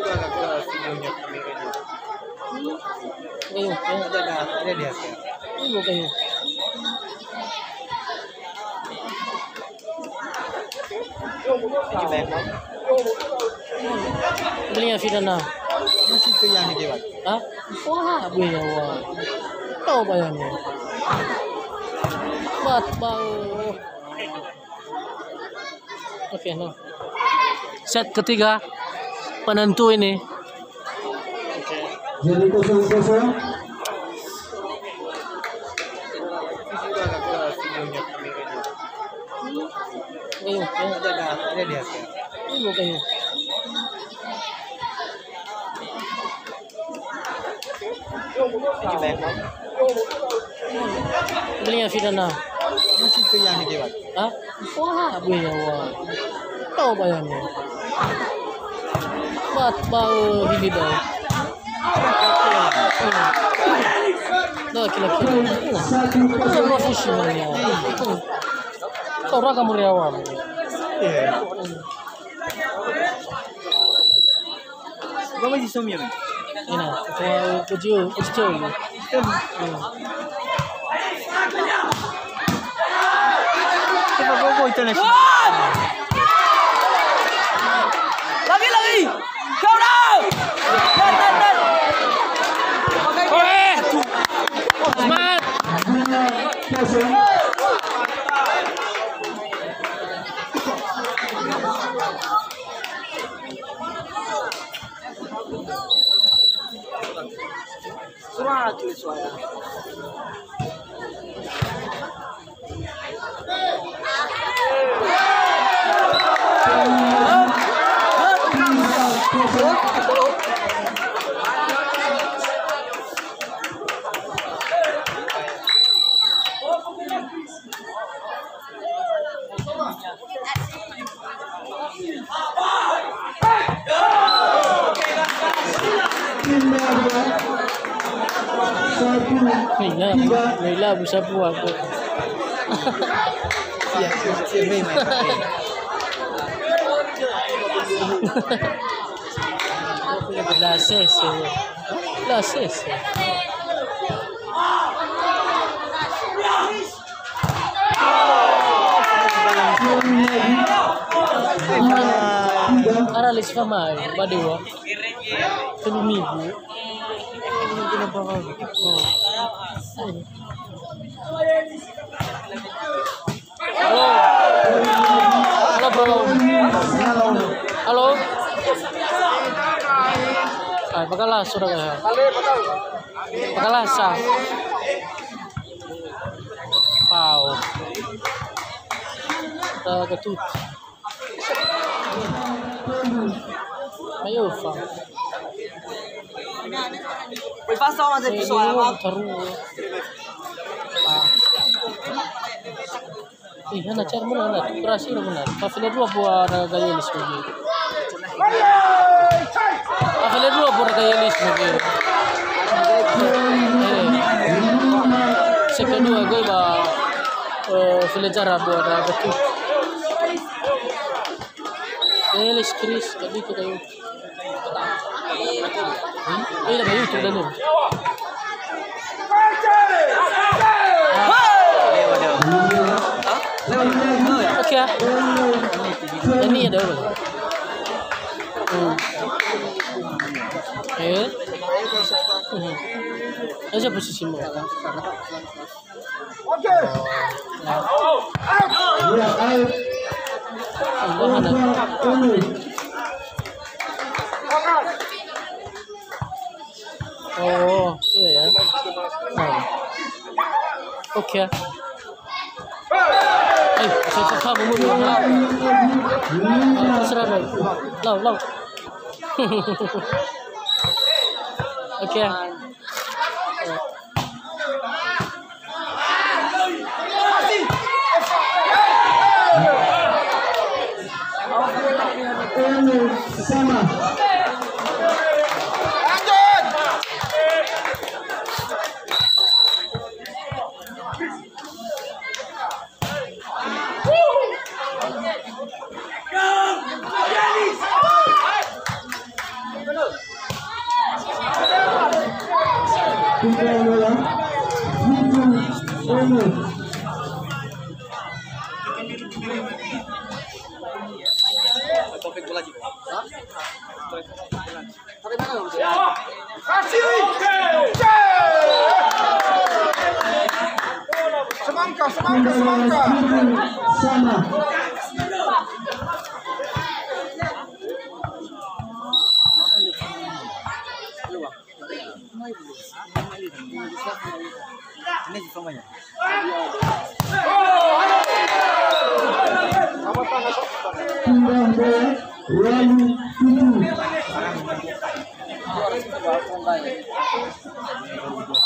udah agak ke videonya kameranya. Ayo, Ada di HP. ayo kayo. Ini banyak banget. Beli yang Fida na. Masih itu yang di dewan. Ha? Wah, beli yang wah. Tahu bayangnya. Bat bau. Oke, no. Set ketiga penentu ini. Jadi 0-0. Ini udah agak ke videonya kameranya. Ayo, Ada di HP. ayo kayo. Ini banyak banget. Beli yang Fida na. Masih itu yang di dewan. Ha? Wah, beli yang wah. Tahu bayangnya. Bat bau hindi daw. Laki-laki. Ano professional niya? Sobrang kamuriawan. Iya. Gua masih somya kan? Ina, kecil. Coba gua international. Lagi. Kau dah. Dan. Oke. Semangat. Semangat tulis suara. Leila bisa buat aku. Iya, main HP. La ses. Aralis pa mai, badewa. Tumigo. Halo bro. Halo. Ay, pagkalas sudah kaya. Pagkalas sa. Wow. Ketut. Ayo, fa. Foi passar uma pessoa lá. Iya, na chair mo na. Kurasi na muna. Pafile dua buat gayelis mo. Pafile dua buat gayelis mo. Sekedua gue ba file jara buat ketut. Gayelis Chris tadi kita yun. Ay, na bayo ito dalo. Okay. Ini ada apa? Aja posisi mo. Oke. Oh, iya ya. Oke. Saya kamu mau terserah deh. Lau. Oke. Sama. bola juga. Tapi mana lu? Semangka, semangka, semangka. Sama. Ini semuanya. Timbang bola Wali 7.